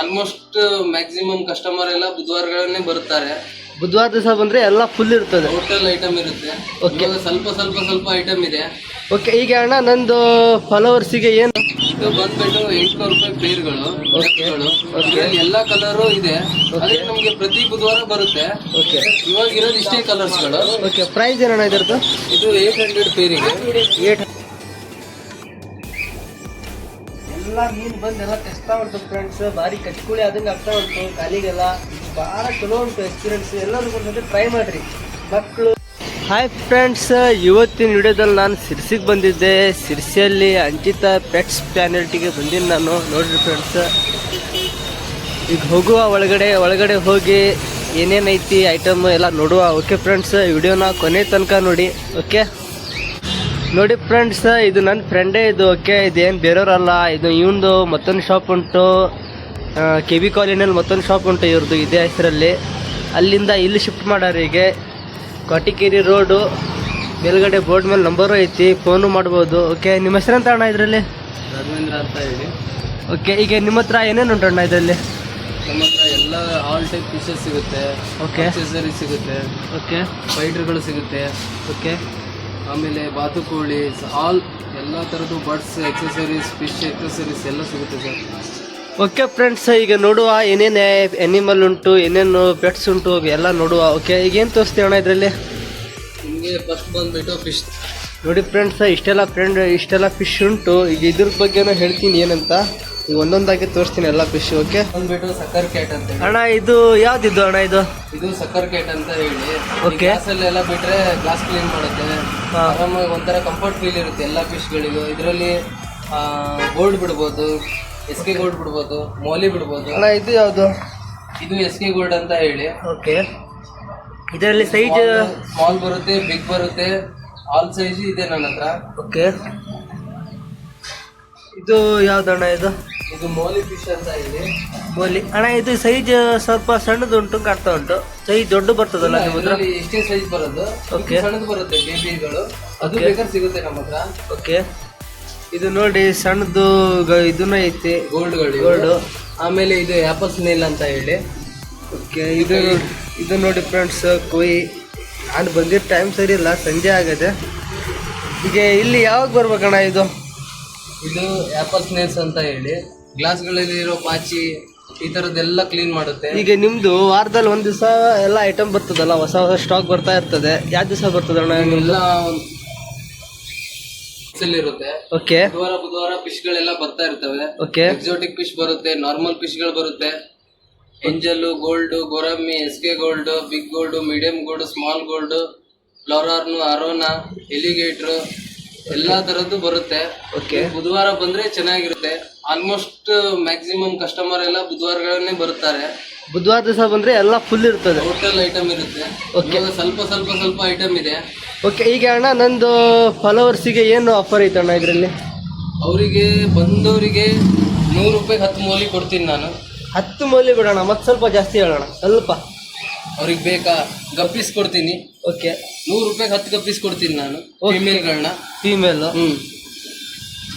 Almost maximum customer ಎಲ್ಲ ಬುಧವಾರಗಳನ್ನೇ ಬರುತ್ತಾರೆ. ಬುಧವಾರ ದಿವಸ ಬಂದ್ರೆ ಎಲ್ಲ ಫುಲ್ ಇರ್ತದೆ, ಟೋಟಲ್ ಐಟಮ್ ಇರುತ್ತೆ. ಓಕೆ, ಸ್ವಲ್ಪ ಐಟಮ್ ಇದೆ. ಓಕೆ. ಈಗ ಅಣ್ಣ ನಂದು ಫಾಲೋವರ್ಸಿಗೆ ಏನು ಇದು ಬಂದ್ಬಿಟ್ಟು 800 ರೂಪಾಯಿ ಪೇರ್ಗಳು. ಇದರಲ್ಲಿ ಎಲ್ಲಾ ಕಲರು ಇದೆ. ಅದೇ ನಮ್ಗೆ ಪ್ರತಿ ಬುಧವಾರ ಬರುತ್ತೆ. ಓಕೆ, ಇವಾಗ ಇರೋದು ಇಷ್ಟೇ ಕಲರ್ಸ್ಗಳು. ಓಕೆ. ಪ್ರೈಸ್ ಏನಣ್ಣ ಇದರದ್ದು? ಇದು 800 ಪೇರಿಗೆ. ಎಲ್ಲ ಮೀನು ಬಂದು ಎಲ್ಲ ಕಷ್ಟ ಉಂಟು ಫ್ರೆಂಡ್ಸ್, ಭಾರಿ ಕಚ್ಕುಳಿ ಆದಂಗೆ ಆಗ್ತಾ ಉಂಟು ಕಾಲಿಗೆಲ್ಲ. ಭಾಳ ಚಲೋ ಉಂಟು ಎಕ್ಸ್ಪೀರಿಯನ್ಸ್. ಎಲ್ಲರೂ ಬಂದರೆ ಟ್ರೈ ಮಾಡಿರಿ ಮಕ್ಕಳು. ಹಾಯ್ ಫ್ರೆಂಡ್ಸ್, ಇವತ್ತಿನ ವಿಡಿಯೋದಲ್ಲಿ ನಾನು ಸಿರ್ಸಿಗೆ ಬಂದಿದ್ದೆ. ಸಿರ್ಸಿಯಲ್ಲಿ ಅಂಕಿತಾ ಪೆಟ್ಸ್ ಪ್ಲಾನೆಟಿಗೆ ಬಂದೀನಿ ನಾನು. ನೋಡಿರಿ ಫ್ರೆಂಡ್ಸ್, ಈಗ ಹೋಗುವ ಒಳಗಡೆ ಹೋಗಿ ಏನೇನೈತಿ ಐಟಮ್ ಎಲ್ಲ ನೋಡುವ. ಓಕೆ ಫ್ರೆಂಡ್ಸ್, ವಿಡಿಯೋನ ಕೊನೆ ತನಕ ನೋಡಿ. ಓಕೆ ನೋಡಿ ಫ್ರೆಂಡ್ಸ್, ಇದು ನನ್ನ ಫ್ರೆಂಡೇ ಇದು. ಓಕೆ, ಇದೇನು ಬೇರೆಯವರಲ್ಲ, ಇದು ಇವಂದು ಮತ್ತೊಂದು ಶಾಪ್ ಉಂಟು. KV ಕಾಲೋನಿಯಲ್ಲಿ ಮತ್ತೊಂದು ಶಾಪ್ ಉಂಟು ಇವ್ರದ್ದು ಇದೇ ಹೆಸರಲ್ಲಿ. ಅಲ್ಲಿಂದ ಇಲ್ಲಿ ಶಿಫ್ಟ್ ಮಾಡ್ಯಾರ. ಈಗ ಕಾಟಿಕೇರಿ ರೋಡು ಮೇಲ್ಗಡೆ ಬೋರ್ಡ್ ಮೇಲೆ ನಂಬರು ಐತಿ, ಫೋನು ಮಾಡ್ಬೋದು. ಓಕೆ, ನಿಮ್ಮ ಹೆಸರಂತ ಅಣ್ಣ ಇದರಲ್ಲಿ? ರಾಘವೇಂದ್ರ ಅಂತ ಹೇಳಿ. ಓಕೆ, ಈಗ ನಿಮ್ಮ ಹತ್ರ ಏನೇನು ಉಂಟು ಅಣ್ಣ ಇದರಲ್ಲಿ? ನಮ್ಮ ಹತ್ರ ಎಲ್ಲ ಆಲ್ ಟೈಪ್ ಫಿಶಸ್ ಸಿಗುತ್ತೆ. ಓಕೆ, ಅಕ್ಸೆಸರೀಸ್ ಸಿಗುತ್ತೆ. ಓಕೆ, ಫೈಟರ್ಗಳು ಸಿಗುತ್ತೆ. ಓಕೆ, ಆಮೇಲೆ ಬಾತುಕೋಳಿ, ಆಲ್ ಎಲ್ಲ ಥರದ್ದು ಬರ್ಡ್ಸ್ ಎಕ್ಸೆಸರೀಸ್, ಫಿಶ್ ಎಕ್ಸೆಸರೀಸ್ ಎಲ್ಲ ಸಿಗುತ್ತೆ ಸರ್. ಓಕೆ ಫ್ರೆಂಡ್ಸ್, ಈಗ ನೋಡುವ ಏನೇನು ಅನಿಮಲ್ ಉಂಟು, ಏನೇನು ಪೆಟ್ಸ್ ಉಂಟು ಎಲ್ಲ ನೋಡುವ. ಓಕೆ, ಈಗ ಏನು ತೋರಿಸ್ತೀವಿ ಅಣ್ಣ ಇದರಲ್ಲಿ? ನಿಮಗೆ ಫಸ್ಟ್ ಬಂದುಬಿಟ್ಟು ಫಿಶ್ ನೋಡಿ ಫ್ರೆಂಡ್ಸ್, ಇಷ್ಟೆಲ್ಲ ಫಿಶ್ ಉಂಟು. ಈಗ ಇದ್ರ ಬಗ್ಗೆನೂ ಹೇಳ್ತೀನಿ ಏನಂತ. ಈಗ ಒಂದೊಂದಾಗಿ ತೋರಿಸ್ತೀನಿ ಎಲ್ಲ ಫಿಶ್. ಓಕೆ, ಬಂದ್ಬಿಟ್ಟು ಸಕ್ಕರ್ ಕ್ಯಾಟ್ ಅಂತ ಹೇಳಿ. ಅಣ್ಣ ಇದು ಯಾವ್ದಿದ್ದು ಅಣ್ಣ ಇದು? ಇದು ಸಕ್ಕರ್ ಕ್ಯಾಟ್ ಅಂತ ಹೇಳಿ. ಓಕೆ, ಗ್ಲಾಸಲ್ಲೆಲ್ಲ ಬಿಟ್ರೆ ಗ್ಲಾಸ್ ಕ್ಲೀನ್ ಮಾಡುತ್ತೆ. ಆರಾಮಾಗಿ ಒಂಥರ ಕಂಫರ್ಟ್ ಫೀಲ್ ಇರುತ್ತೆ ಎಲ್ಲ ಫಿಶ್ಗಳಿಗೂ. ಇದರಲ್ಲಿ ಗೋಲ್ಡ್ ಬಿಡ್ಬೋದು, SK ಗೋಲ್ಡ್ ಬಿಡ್ಬೋದು, ಮೌಲಿ ಬಿಡ್ಬೋದು. ಅಣ್ಣ ಇದು ಯಾವುದು? ಇದು SK ಗೋಲ್ಡ್ ಅಂತ ಹೇಳಿ. ಓಕೆ, ಇದರಲ್ಲಿ ಸೈಜ್ ಸ್ಮಾಲ್ ಬರುತ್ತೆ, ಬಿಗ್ ಬರುತ್ತೆ, ಆಲ್ ಸೈಜ್ ಇದೆ ನನ್ನ ಹತ್ರ. ಓಕೆ, ಇದು ಯಾವ್ದಣ್ಣ ಇದು? ಇದು ಮೌಲಿ ಫಿಶ್ ಅಂತ ಹೇಳಿ. ಮೌಲಿ ಅಣ್ಣ, ಇದು ಸೈಜ್ ಸ್ವಲ್ಪ ಸಣ್ಣದು ಉಂಟು ಕಾಣ್ತಾ ಉಂಟು. ಸೈಜ್ ದೊಡ್ಡ ಬರ್ತದಲ್ಲ ನಿಮ್ಮ ಹತ್ರ? ಇಷ್ಟೇ ಸೈಜ್ ಬರೋದು. ಓಕೆ, ಸಣ್ಣದು ಬರುತ್ತೆ ಬೇಬಿಗಳು, ಅದು ಬೇಕಾದ್ರೆ ಸಿಗುತ್ತೆ ನಮ್ಮ ಹತ್ರ. ಓಕೆ, ಇದು ನೋಡಿ ಸಣ್ಣದು ಇದನ್ನ ಐತಿ, ಗೋಲ್ಡ್. ಆಮೇಲೆ ಇದು ಆಪಲ್ ಸ್ನೇಲ್ ಅಂತ ಹೇಳಿ. ಓಕೆ, ಇದು ನೋಡಿ ಫ್ರೆಂಡ್ಸ್, ಕೊಯ್. ನಾನು ಬಂದಿರೋ ಟೈಮ್ ಸರಿ ಇಲ್ಲ, ಸಂಜೆ ಆಗದೆ. ಈಗ ಇಲ್ಲಿ ಯಾವಾಗ ಬರ್ಬೇಕಣ್ಣ ಇದು? ಇದು ಆಪಲ್ ಸ್ನೇಲ್ಸ್ ಅಂತ ಹೇಳಿ. ಗ್ಲಾಸ್ಗಳಲ್ಲಿರೋ ಪಾಚಿ ಈ ಥರದ್ದೆಲ್ಲ ಕ್ಲೀನ್ ಮಾಡುತ್ತೆ. ಈಗ ನಿಮ್ಮದು ವಾರದಲ್ಲಿ ಒಂದು ದಿವಸ ಎಲ್ಲ ಐಟಮ್ ಬರ್ತದಲ್ಲ, ಹೊಸ ಸ್ಟಾಕ್ ಬರ್ತಾ ಇರ್ತದೆ. ಯಾವ ದಿವಸ ಬರ್ತದಣ್ಣ ನಿಮ್ದು? ಇರುತ್ತೆ. ಓಕೆ, ಬುಧವಾರ ಫಿಶ್ಗಳೆಲ್ಲ ಬರ್ತಾ ಇರ್ತವೆ. ಓಕೆ, ಎಕ್ಸೋಟಿಕ್ ಫಿಶ್ ಬರುತ್ತೆ, ನಾರ್ಮಲ್ ಫಿಶ್ಗಳು ಬರುತ್ತೆ. Angel, gold, gourami, SK gold, big gold, medium gold, small gold, flowerhorn, arowana, alligator ಎಲ್ಲಾ ತರದ್ದು ಬರುತ್ತೆ. ಓಕೆ, ಬುಧವಾರ ಬಂದ್ರೆ ಚೆನ್ನಾಗಿರುತ್ತೆ. ಆಲ್ಮೋಸ್ಟ್ ಮ್ಯಾಕ್ಸಿಮಮ್ ಕಸ್ಟಮರ್ ಎಲ್ಲ ಬುಧವಾರಗಳನ್ನೇ ಬರುತ್ತಾರೆ. ಬುಧವಾರ ದಿವಸ ಬಂದ್ರೆ ಎಲ್ಲ ಫುಲ್ ಇರ್ತದೆ, ಟೋಟಲ್ ಐಟಮ್ ಇರುತ್ತೆ. ಓಕೆ, ಸ್ವಲ್ಪ ಐಟಮ್ ಇದೆ. ಓಕೆ. ಈಗ ಅಣ್ಣ ನಂದು ಫಾಲೋವರ್ಸಿಗೆ ಏನು ಆಫರ್ ಐತೆ ಅಣ್ಣ ಇದರಲ್ಲಿ? ಅವರಿಗೆ ಬಂದವರಿಗೆ 100 ರೂಪಾಯಿಗೆ 10 ಮೌಲಿ ಕೊಡ್ತೀನಿ ನಾನು. 10 ಮೌಲಿ ಬಿಡೋಣ, ಮತ್ತೆ ಸ್ವಲ್ಪ ಜಾಸ್ತಿ ಹೇಳೋಣ ಸ್ವಲ್ಪ. ಅವ್ರಿಗೆ ಬೇಕಾ ಗಪ್ಪೀಸ್ ಕೊಡ್ತೀನಿ. ಓಕೆ, 100 ರೂಪಾಯಿಗೆ 10 ಗಪ್ಪೀಸ್ ಕೊಡ್ತೀನಿ ನಾನು, ಫೀಮೇಲ್ಗಳನ್ನ. ಫೀಮೇಲು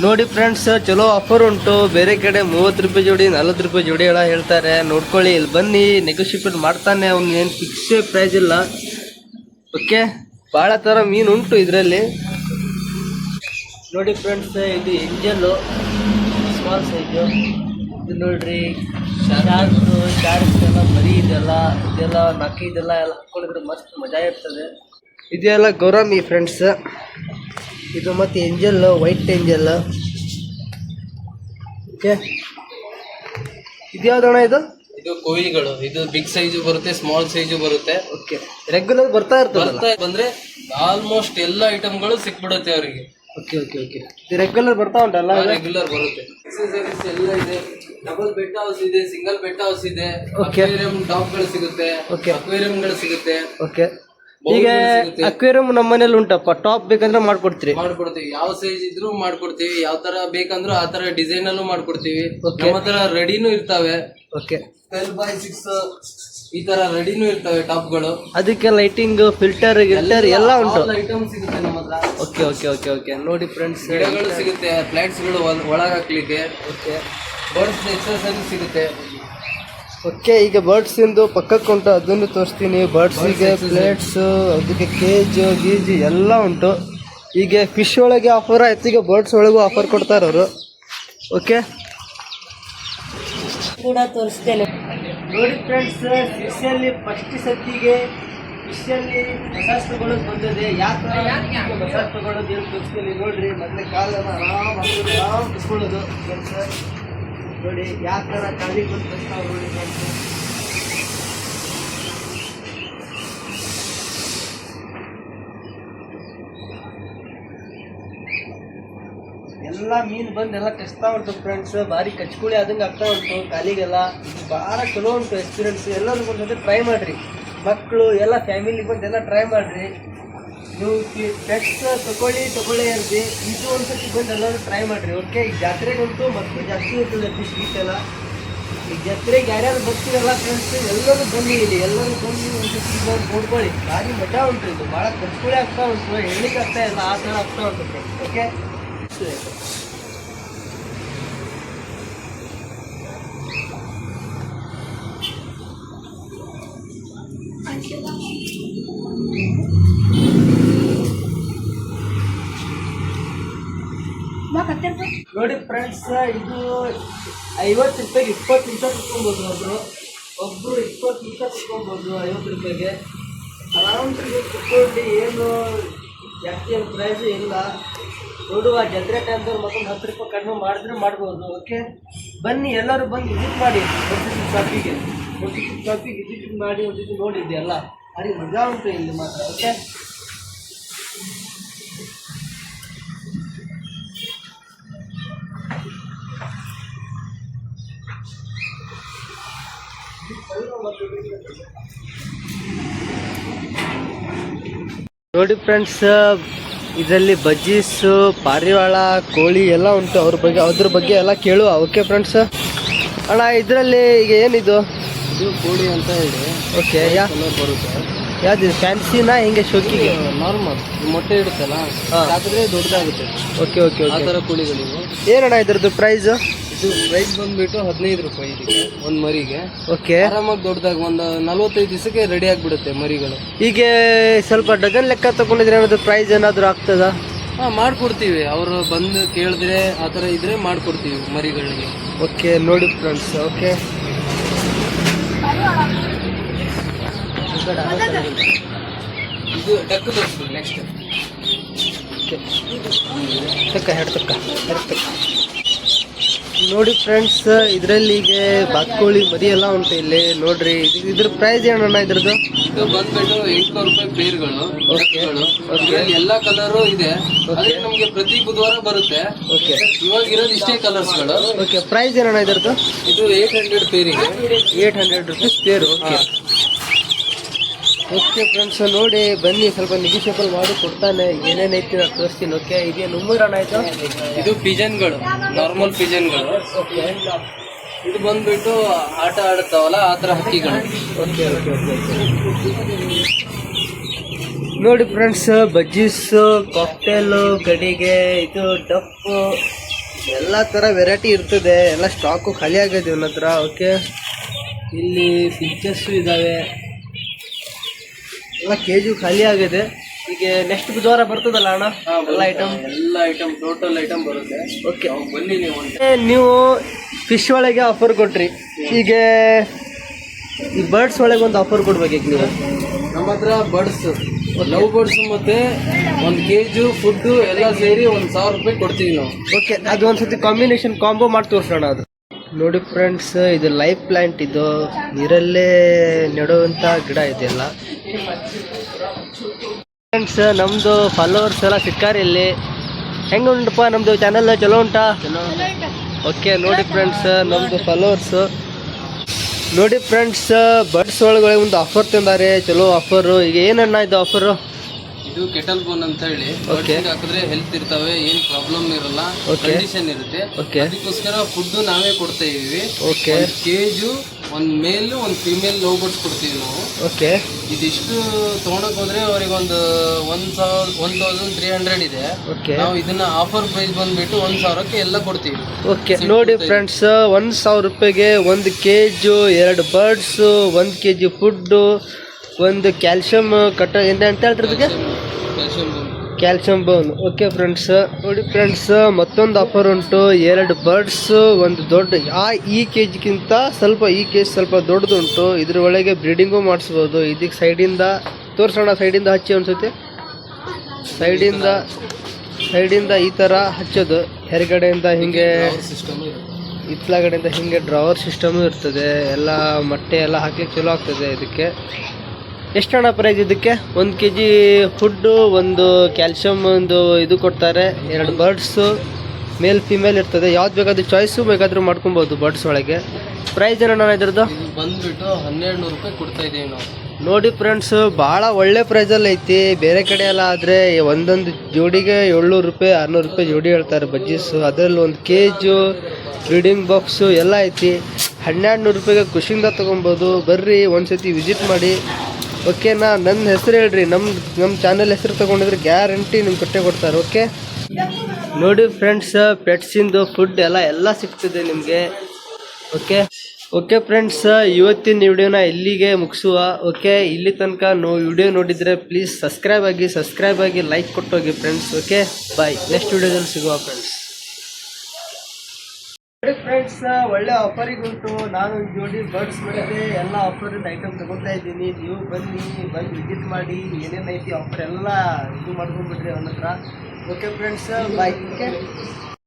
ನೋಡಿ ಫ್ರೆಂಡ್ಸ್, ಚಲೋ ಆಫರ್ ಉಂಟು. ಬೇರೆ ಕಡೆ 30 ರೂಪಾಯಿ ಜೋಡಿ, 40 ರೂಪಾಯಿ ಜೋಡಿ ಎಲ್ಲ ಹೇಳ್ತಾರೆ. ನೋಡ್ಕೊಳ್ಳಿ, ಇಲ್ಲಿ ಬನ್ನಿ, ನೆಗೋಷಿಯೇಟ್ ಮಾಡ್ತಾನೆ. ಅವ್ನು ಏನು ಫಿಕ್ಸ್ ಪ್ರೈಸ್ ಇಲ್ಲ. ಓಕೆ, ಭಾಳ ಥರ ಮೀನು ಉಂಟು ಇದರಲ್ಲಿ. ನೋಡಿ ಫ್ರೆಂಡ್ಸ್, ಇದು ಎಂಜಲ್ಲು ಸ್ಮಾಲ್ ಸೈಜು. ಇದು ನೋಡ್ರಿ ಶಾರ್ಕ್ಸ್ ಎಲ್ಲ ಮರಿ ಇದೆಲ್ಲ 4 ಎಲ್ಲ ಹಾಕ್ಕೊಂಡಿದ್ರೆ ಮಸ್ತ್ ಮಜಾ ಇರ್ತದೆ. ಇದೆಲ್ಲ ಗೌರಮ್ಮಿ ಫ್ರೆಂಡ್ಸ್. ಇದು ಮತ್ತು ಎಂಜಲ್, ವೈಟ್ ಎಂಜಲ್. ಓಕೆ, ಇದು ಯಾವ್ದಣ್ಣ ಇದು? ಇದು ಕೋಯಿಗಳು. ಇದು ಬಿಗ್ ಸೈಜು ಬರುತ್ತೆ, ಸ್ಮಾಲ್ ಸೈಜು ಬರುತ್ತೆ. ಓಕೆ, ರೆಗ್ಯುಲರ್ ಬರ್ತಾ ಇರ್ತದೆ. ಬಂದ್ರೆ ಆಲ್ಮೋಸ್ಟ್ ಎಲ್ಲ ಐಟಮ್ಗಳು ಸಿಕ್ಬಿಡುತ್ತೆ ಅವರಿಗೆ. Okay, okay, okay. ಇದು ರೆಗ್ಯುಲರ್ ಬರ್ತಾ ಉಂಟಲ್ಲ? ರೆಗ್ಯುಲರ್ ಬರುತ್ತೆ. ಎಕ್ಸೆಸರೀಸ್ ಎಲ್ಲ ಇದೆ. ಡಬಲ್ ಬೆಡ್ ಹೌಸ್ ಇದೆ, ಸಿಂಗಲ್ ಬೆಡ್ ಹೌಸ್ ಇದೆ. ಓಕೆ, ಅಕ್ವೇರಿಯಂ ಟಾಪ್ಗಳು ಸಿಗುತ್ತೆ. ಓಕೆ, ಅಕ್ವೇರಿಯಂಗಳು ಸಿಗುತ್ತೆ. ಓಕೆ. ಈಗ ಅಕ್ವೇರಿಯಂ ನಮ್ಮ ಮನೇಲಿ ಉಂಟಪ್ಪ, ಟಾಪ್ ಬೇಕಂದ್ರೆ ಮಾಡ್ಕೊಡ್ತೀರಿ? ಮಾಡ್ಕೊಡ್ತೀವಿ. ಯಾವ ಸೈಜ್ ಇದ್ರೂ ಮಾಡ್ಕೊಡ್ತೀವಿ. ಯಾವ ತರ ಬೇಕಂದ್ರೂ ಆ ತರ ಡಿಸೈನ್ ಅಲ್ಲೂ ಮಾಡ್ಕೊಡ್ತೀವಿ. ನಮ್ಮ ಹತ್ರ ರೆಡಿನೂ ಇರ್ತವೆ. ಓಕೆ, 12x6 ಈ ತರ ರೆಡಿನೂ ಇರ್ತವೆ ಟಾಪ್ಗಳು. ಅದಕ್ಕೆ ಲೈಟಿಂಗ್, ಫಿಲ್ಟರ್ ಎಲ್ಲ ಉಂಟು. ಐಟಮ್ ಸಿಗುತ್ತೆ ನಮ್ಮ ಹತ್ರ. Okay, okay, okay, okay. ನೋಡಿ ಫ್ರೆಂಡ್ಸ್, ಗಿಡಗಳು ಸಿಗುತ್ತೆ, ಪ್ಲಾಂಟ್ಸ್ಗಳು ಒಳಗೆ ಹಾಕ್ಲಿಕ್ಕೆ. ಓಕೆ, ಬರ್ಡ್ಸ್ ಎಕ್ಸಸೈಸ್ ಸಿಗುತ್ತೆ. ಓಕೆ, ಈಗ ಬರ್ಡ್ಸ್ ಇಂದು ಪಕ್ಕಕ್ಕೆ ಉಂಟು, ಅದನ್ನು ತೋರಿಸ್ತೀನಿ. ಬರ್ಡ್ಸಿಗೆ ಪ್ಲೇಟ್ಸ್, ಅದಕ್ಕೆ ಕೇಜು ಗೀಜು ಎಲ್ಲ ಉಂಟು. ಈಗ ಫಿಶ್ ಒಳಗೆ ಆಫರ್ ಆಯ್ತು, ಈಗ ಬರ್ಡ್ಸ್ ಒಳಗೂ ಆಫರ್ ಕೊಡ್ತಾರೆ ಅವರು. ಓಕೆ, ಕೂಡ ತೋರಿಸ್ತೇನೆ ನೋಡಿ ಫ್ರೆಂಡ್ಸ್. ಫಿಶಲ್ಲಿ ಫಸ್ಟ್ ಸತಿಗೆ ಫಿಶಲ್ಲಿ ಮಸಾಜ್ ತಗೊಳ್ಳೋದು ಬಂದಿದೆ. ಯಾಕೆ ಮಸಾಜ್ ತಗೊಳ್ಳೋದು ಏನು ತೋರಿಸ್ತೀನಿ ನೋಡ್ರಿ. ಮೊದಲೇ ಕಾಲನ್ನು ಆರಾಮ್ ಕಿಸ್ಕೊಳ್ಳೋದು ಫ್ರೆಂಡ್ಸ್. ನೋಡಿ ಯಾವ ಥರ ಕಾಲಿಗೆ ಬಂದು ಬರ್ತಾವೆ ನೋಡಿ ಫ್ರೆಂಡ್ಸ್. ಎಲ್ಲ ಮೀನು ಬಂದು ಎಲ್ಲ ಕಚ್ತಾ ಉಂಟು ಫ್ರೆಂಡ್ಸ್. ಭಾರಿ ಕಚ್ಕುಳಿ ಆದಂಗೆ ಆಗ್ತಾ ಉಂಟು ಕಾಲಿಗೆಲ್ಲ. ಭಾಳ ಚಲೋ ಉಂಟು ಎಕ್ಸ್ಪೀರಿಯನ್ಸ್. ಎಲ್ಲರೂ ಬಂದು ಟ್ರೈ ಮಾಡಿರಿ, ಮಕ್ಕಳು ಎಲ್ಲ ಫ್ಯಾಮಿಲಿ ಬಂದೆಲ್ಲ ಟ್ರೈ ಮಾಡಿರಿ. ನೀವು ಪೆಟ್ಸ್ ತಗೊಳ್ಳಿ ಅಂತೆ ಇದು ಒಂದ್ಸತಿ ಬಂದು ಎಲ್ಲರೂ ಟ್ರೈ ಮಾಡಿರಿ. ಓಕೆ, ಈಗ ಜಾತ್ರೆಗಂತೂ ಮಕ್ಕಳು ಜಾಸ್ತಿ ಇರ್ತದೆ ಫಿಶ್ ಗೀಟೆಲ್ಲ. ಈಗ ಜಾತ್ರೆಗೆ ಯಾರ್ಯಾರು ಬರ್ತೀರಲ್ಲ ಫ್ರೆಂಡ್ಸ್, ಎಲ್ಲರೂ ಬನ್ನಿ ಇಲ್ಲಿ, ಎಲ್ಲರೂ ಬಂದು ಒಂದ್ಸತಿ ಬಂದು ನೋಡ್ಕೊಳ್ಳಿ. ಭಾರಿ ಮಜಾ ಉಂಟು. ಇದು ಭಾಳ ಕಚ್ಕುಳಿ ಆಗ್ತಾ ಉಂಟು, ಹೇಳಲಿಕ್ಕೆ ಆಗ್ತಾ ಇಲ್ಲ, ಆ ಥರ ಆಗ್ತಾ ಉಂಟು ಫ್ರೆಂಡ್ಸ್. ಓಕೆ, ನೋಡಿ ಫ್ರೆಂಡ್ಸ್, ಇದು 50 ರೂಪಾಯಿಗೆ 20 ನಿಮಿಷ ಕುತ್ಕೊಬೋದು. ಒಬ್ಬರು 20 ನಿಮಿಷ ಕುತ್ಕೊಬೋದು 50 ರೂಪಾಯಿಗೆ. ಆರಾಮ್ ಕುತ್ಕೊಂಡು ಏನು ಜಾಸ್ತಿ ಏನು ಪ್ರೈಸ್ ಇಲ್ಲ. ನೋಡುವ ಜಾತ್ರೆ ಟೈಮ್ದವ್ರು ಮತ್ತೊಂದು 10 ರೂಪಾಯಿ ಕಡಿಮೆ ಮಾಡಿದ್ರೆ ಮಾಡ್ಬೋದು. ಓಕೆ, ಬನ್ನಿ ಎಲ್ಲರೂ ಬಂದು ವಿಸಿಟ್ ಮಾಡಿ ಶಾಪಿಗೆ ವಿಸಿಟ್ ಮಾಡಿ ಒಂದು ನೋಡಿದ್ದೆ ಎಲ್ಲ. ಭಾರಿ ಮಜಾ ಉಂಟು ಇಲ್ಲಿ ಮಾತ್ರ. ಓಕೆ, ನೋಡಿ ಫ್ರೆಂಡ್ಸ್, ಇದರಲ್ಲಿ ಬಜ್ಜೀಸು, ಪಾರಿವಾಳ, ಕೋಳಿ ಎಲ್ಲ ಉಂಟು. ಅದ್ರ ಬಗ್ಗೆ ಎಲ್ಲ ಕೇಳುವ. Okay friends. ಅಣ್ಣ, ಇದರಲ್ಲಿ ಈಗ ಏನಿದು? ಇದು ಕೋಳಿ ಅಂತ ಹೇಳಿ. ಓಕೆ, ಬರುತ್ತೆ. ಯಾವ್ದು ಫ್ಯಾನ್ಸಿನಾ ಹಿಂಗೆ ಶೋಕಿಗೆ? ನಾರ್ಮಲ್ ಮೊಟ್ಟೆ ಇಡುತ್ತಲ್ಲ, ಹಾಕಿದ್ರೆ ದೊಡ್ಡದಾಗುತ್ತೆ. ಓಕೆ ಓಕೆ ಆ ಥರ ಕೋಳಿಗಳಿವು. ಏನಣ್ಣ ಇದ್ರದ್ದು ಪ್ರೈಸ್? ಇದು ಪ್ರೈಸ್ ಬಂದ್ಬಿಟ್ಟು 15 ರೂಪಾಯಿ ಇದಕ್ಕೆ ಒಂದು ಮರಿಗೆ. ಓಕೆ, ಆರಾಮಾಗಿ ದೊಡ್ಡದಾಗಿ ಒಂದು 45 ದಿವಸಕ್ಕೆ ರೆಡಿ ಆಗಿಬಿಡುತ್ತೆ ಮರಿಗಳು. ಹೀಗೆ ಸ್ವಲ್ಪ ಡಜನ್ ಲೆಕ್ಕ ತಗೊಂಡಿದ್ರೆ ಏನಾದ್ರು ಪ್ರೈಸ್ ಏನಾದರೂ ಆಗ್ತದಾ? ಹಾಂ, ಮಾಡಿಕೊಡ್ತೀವಿ. ಅವರು ಬಂದು ಕೇಳಿದ್ರೆ ಆ ಥರ ಇದ್ರೆ ಮಾಡಿಕೊಡ್ತೀವಿ ಮರಿಗಳಿಗೆ. ಓಕೆ, ನೋಡಿ ಫ್ರೆಂಡ್ಸ್. ಓಕೆ, ಇದು ಡಕ್ ತೋರಿಸ್ತೀವಿ ನೆಕ್ಸ್ಟ್. ನೋಡಿ ಫ್ರೆಂಡ್ಸ್, ಇದರಲ್ಲಿ ಈಗ ಬಾತ್ಕೋಳಿ ಮರಿ ಎಲ್ಲ ಉಂಟು ಇಲ್ಲಿ ನೋಡ್ರಿ. ಇದ್ರ ಪ್ರೈಸ್ ಏನಣ್ಣ ಇದ್ರದ್ದು? ಇದು ಬಂದ್ಬಿಟ್ಟು 800 ರೂಪಾಯಿ ಪೇರ್ಗಳು. ಇದರಲ್ಲಿ ಎಲ್ಲ ಕಲರು ಇದೆ. ಅದೇ ನಮಗೆ ಪ್ರತಿ ಬುಧವಾರ ಬರುತ್ತೆ. ಓಕೆ, ಇವಾಗ ಇರೋದು ಇಷ್ಟೇ ಕಲರ್ಸ್ಗಳು. ಓಕೆ, ಪ್ರೈಸ್ ಏನಣ್ಣ ಇದ್ರದ್ದು? ಇದು 800 ಪೇರಿಗೆ 800 ರೂಪೀಸ್ ಪೇರು. ಓಕೆ ಓಕೆ ಫ್ರೆಂಡ್ಸ್, ನೋಡಿ ಬನ್ನಿ, ಸ್ವಲ್ಪ ನೆಗಿಷಿಯಬಲ್ ಮಾಡಿ ಕೊಡ್ತಾನೆ. ಏನೇನೈತಿ ನಾನು ತೋರಿಸ್ತೀನಿ. ಓಕೆ, ಇದೇನು ಅಣ್ಣ ಆಯ್ತು? ಇದು ಪಿಜನ್ಗಳು, ನಾರ್ಮಲ್ ಪಿಜನ್ಗಳು. ಓಕೆ, ಇದು ಬಂದ್ಬಿಟ್ಟು ಆಟ ಆಡುತ್ತಾವಲ್ಲ ಆ ಥರ ಹಕ್ಕಿಗಳು. ಓಕೆ ಓಕೆ ಓಕೆ ನೋಡಿ ಫ್ರೆಂಡ್ಸ್, ಬಜ್ಜೀಸು, ಕಾಕ್ಟೇಲು, ಕಡೆಗೆ ಇದು ಡಪ್ಪು, ಎಲ್ಲ ಥರ ವೆರೈಟಿ ಇರ್ತದೆ. ಎಲ್ಲ ಸ್ಟಾಕು ಖಾಲಿ ಆಗಿದೆ ಇವನ ಹತ್ರ. ಓಕೆ, ಇಲ್ಲಿ ಫಿಂಚಸ್ಸು ಇದ್ದಾವೆ, ಎಲ್ಲ ಕೆಜಿ ಖಾಲಿ ಆಗಿದೆ. ಈಗ ನೆಕ್ಸ್ಟ್ ಬುಧವಾರ ಬರ್ತದಲ್ಲ ಅಣ್ಣ ಎಲ್ಲ ಐಟಮ್ ಟೋಟಲ್ ಐಟಮ್ ಬರುತ್ತೆ. ಓಕೆ, ಬನ್ನಿ ನೀವು. ನೀವು ಫಿಶ್ ಒಳಗೆ ಆಫರ್ ಕೊಟ್ರಿ, ಈಗ ಈ ಬರ್ಡ್ಸ್ ಒಳಗೆ ಒಂದು ಆಫರ್ ಕೊಡ್ಬೇಕು ನೀವು. ನಮ್ಮ ಹತ್ರ ಬರ್ಡ್ಸ್, ಲವ್ ಬರ್ಡ್ಸ್ ಮತ್ತೆ 1 kg ಫುಡ್ಡು ಎಲ್ಲ ಸೇರಿ 1000 ರೂಪಾಯಿ ಕೊಡ್ತೀವಿ ನಾವು. ಓಕೆ, ಅದು ಒಂದ್ಸತಿ ಕಾಂಬಿನೇಷನ್ ಕಾಂಬೋ ಮಾಡಿ ತೋರಿಸೋಣ. ಅದು ನೋಡಿ ಫ್ರೆಂಡ್ಸ್, ಇದು ಲೈಫ್ ಪ್ಲಾಂಟ್. ಇದು ನೀರಲ್ಲೇ ನೆಡುವಂಥ ಗಿಡ ಇದೆಲ್ಲ ಫ್ರೆಂಡ್ಸ್. ನಮ್ಮದು ಫಾಲೋವರ್ಸ್ ಎಲ್ಲ ಸಿಕ್ಕಾರಿ ಇಲ್ಲಿ. ಹೆಂಗೆ ಉಂಟಪ್ಪ ನಮ್ಮದು ಚಾನಲ್? ಚಲೋ ಉಂಟಾ? ಓಕೆ, ನೋಡಿ ಫ್ರೆಂಡ್ಸ್, ನಮ್ಮದು ಫಾಲೋವರ್ಸು ನೋಡಿ ಫ್ರೆಂಡ್ಸ್, ಬರ್ಡ್ಸ್ ಒಳಗಡೆ ಒಂದು ಆಫರ್ ತಂದಾರೆ, ಚಲೋ ಆಫರು. ಈಗ ಏನಣ್ಣ ಇದು ಆಫರು? ಇದು ಕೆಟಲ್ ಬೋನ್ ಅಂತ ಹೇಳಿ. ಓಕೆ, ಹಾಕಿದ್ರೆ ಹೆಲ್ತ್ ಇರ್ತವೆ, ಏನ್ ಪ್ರಾಬ್ಲಮ್ ಇರಲ್ಲ, ಓಕೆ, ಕಂಡೀಷನ್ ಇರುತ್ತೆ. ಓಕೆ, ಅದಕ್ಕೋಸ್ಕರ ಫುಡ್ ನಾವೇ ಕೊಡ್ತಾ ಇದೀವಿ. ಓಕೆ, ಕೇಜು ಒಂದು ಮೇಲ್ ಒಂದು ಫಿಮೇಲ್ ಲವ್ ಬರ್ಡ್ಸ್ ಕೊಡ್ತೀವಿ ನಾವು. ಓಕೆ. ಇದಿಷ್ಟು ತೊಗೊಳಕ್ ಹೋದ್ರೆ ಅವ್ರಿಗೆ ಒಂದು 1300 ಇದೆ. ಓಕೆ. ನಾವು ಇದನ್ನ ಆಫರ್ ಪ್ರೈಸ್ ಬಂದ್ಬಿಟ್ಟು 1000ಕ್ಕೆ ಎಲ್ಲ ಕೊಡ್ತೀವಿ. ಓಕೆ ನೋಡಿ ಫ್ರೆಂಡ್ಸ್, 1000 ರೂಪಾಯಿಗೆ 1 kg 2 ಬರ್ಡ್ಸು, 1 kg ಫುಡ್ಡು, ಒಂದು ಕ್ಯಾಲ್ಶಿಯಂ ಕಟ್ಟ ಎಂತ ಹೇಳ್ತಿರೋದಕ್ಕೆ ಕ್ಯಾಲ್ಶಿಯಂ ಬೋನ್. ಓಕೆ ಫ್ರೆಂಡ್ಸ್, ನೋಡಿ ಫ್ರೆಂಡ್ಸ್, ಮತ್ತೊಂದು ಆಫರ್ ಉಂಟು. 2 ಬರ್ಡ್ಸು, ಒಂದು ದೊಡ್ಡ ಈ ಕೆಜಿಗಿಂತ ಈ ಕೆಜಿ ಸ್ವಲ್ಪ ದೊಡ್ಡದುಂಟು. ಇದ್ರ ಒಳಗೆ ಬ್ರೀಡಿಂಗು ಮಾಡಿಸ್ಬೋದು. ಇದಕ್ಕೆ ಸೈಡಿಂದ ತೋರಿಸೋಣ, ಸೈಡಿಂದ ಹಚ್ಚಿ ಅನ್ಸುತ್ತೆ. ಸೈಡಿಂದ ಈ ಥರ ಹಚ್ಚೋದು, ಹೊರಗಡೆಯಿಂದ ಹಿಂಗೆ, ಇತ್ಲಗಡೆಯಿಂದ ಹಿಂಗೆ ಡ್ರಾವರ್ ಸಿಸ್ಟಮು ಇರ್ತದೆ. ಎಲ್ಲ ಮೊಟ್ಟೆ ಎಲ್ಲ ಹಾಕ್ಲಿಕ್ಕೆ ಚಲೋ ಆಗ್ತದೆ. ಇದಕ್ಕೆ ಎಷ್ಟಣ್ಣ ಪ್ರೈಸ್? ಇದಕ್ಕೆ 1 kg ಫುಡ್ಡು, ಒಂದು ಕ್ಯಾಲ್ಶಿಯಮ್, ಒಂದು ಇದು ಕೊಡ್ತಾರೆ. 2 ಬರ್ಡ್ಸು, ಮೇಲ್ ಫಿಮೇಲ್ ಇರ್ತದೆ. ಯಾವ್ದು ಬೇಕಾದ್ರೂ ಚಾಯ್ಸು ಬೇಕಾದರೂ ಮಾಡ್ಕೊಬೋದು ಬರ್ಡ್ಸ್ ಒಳಗೆ. ಪ್ರೈಸ್ ಏನಣ್ಣ ಇದ್ರದ್ದು? ಇದು ಬಂದ್ಬಿಟ್ಟು 1200 ರೂಪಾಯಿ ಕೊಡ್ತಾ ಇದ್ದೀವಿ ನಾವು. ನೋಡಿ ಫ್ರೆಂಡ್ಸ್, ಭಾಳ ಒಳ್ಳೆ ಪ್ರೈಸಲ್ಲಿ ಐತಿ. ಬೇರೆ ಕಡೆ ಎಲ್ಲ ಆದರೆ ಒಂದೊಂದು ಜೋಡಿಗೆ 700 ರೂಪಾಯಿ 600 ರೂಪಾಯಿ ಜೋಡಿ ಹೇಳ್ತಾರೆ ಬಜ್ಜೀಸು. ಅದರಲ್ಲಿ 1 kg ಬ್ರೀಡಿಂಗ್ ಬಾಕ್ಸು ಎಲ್ಲ ಐತಿ. 1200 ರೂಪಾಯಿಗೆ ಖುಷಿಯಿಂದ ತೊಗೊಬೋದು. ಬರ್ರಿ ಒಂದ್ಸತಿ ವಿಸಿಟ್ ಮಾಡಿ. ಓಕೆನಾ? ನನ್ನ ಹೆಸರು ಹೇಳ್ರಿ, ನಮ್ಮ ಚಾನಲ್ ಹೆಸರು ತೊಗೊಂಡಿದ್ರೆ ಗ್ಯಾರಂಟಿ ನಿಮ್ಗೆ ಕೊಟ್ಟೆ ಕೊಡ್ತಾರೆ. ಓಕೆ ನೋಡಿ ಫ್ರೆಂಡ್ಸ್, ಪೆಟ್ಸಿಂದು ಫುಡ್ ಎಲ್ಲ ಸಿಗ್ತದೆ ನಿಮಗೆ. ಓಕೆ ಫ್ರೆಂಡ್ಸ್, ಇವತ್ತಿನ ವಿಡಿಯೋನ ಇಲ್ಲಿಗೆ ಮುಗಿಸುವ. ಓಕೆ, ಇಲ್ಲಿ ತನಕ ವಿಡಿಯೋ ನೋಡಿದರೆ ಪ್ಲೀಸ್ ಸಬ್ಸ್ಕ್ರೈಬ್ ಆಗಿ ಲೈಕ್ ಕೊಟ್ಟೋಗಿ ಫ್ರೆಂಡ್ಸ್. ಓಕೆ, ಬಾಯ್. ನೆಕ್ಸ್ಟ್ ವಿಡಿಯೋದಲ್ಲಿ ಸಿಗುವ ಫ್ರೆಂಡ್ಸ್. ಫ್ರೆಂಡ್ಸ್, ಒಳ್ಳೆ ಆಫರಿಗೆ ಉಂಟು. ನಾನು ಜೋಡಿ ಬರ್ಡ್ಸ್ ಮಾಡಿದೆ, ಎಲ್ಲ ಆಫರಿಂದ ಐಟಮ್ ತಗೊಳ್ತಾ ಇದ್ದೀನಿ. ನೀವು ಬಂದು ವಿಸಿಟ್ ಮಾಡಿ, ಏನೇನು ಐತಿ ಆಫರ್ ಎಲ್ಲ ಇದು ಮಾಡ್ಕೊಂಡ್ಬಿಡ್ರಿ ಅವನ ಹತ್ರ. ಓಕೆ ಫ್ರೆಂಡ್ಸ್, ಬಾಯ್. ಓಕೆ.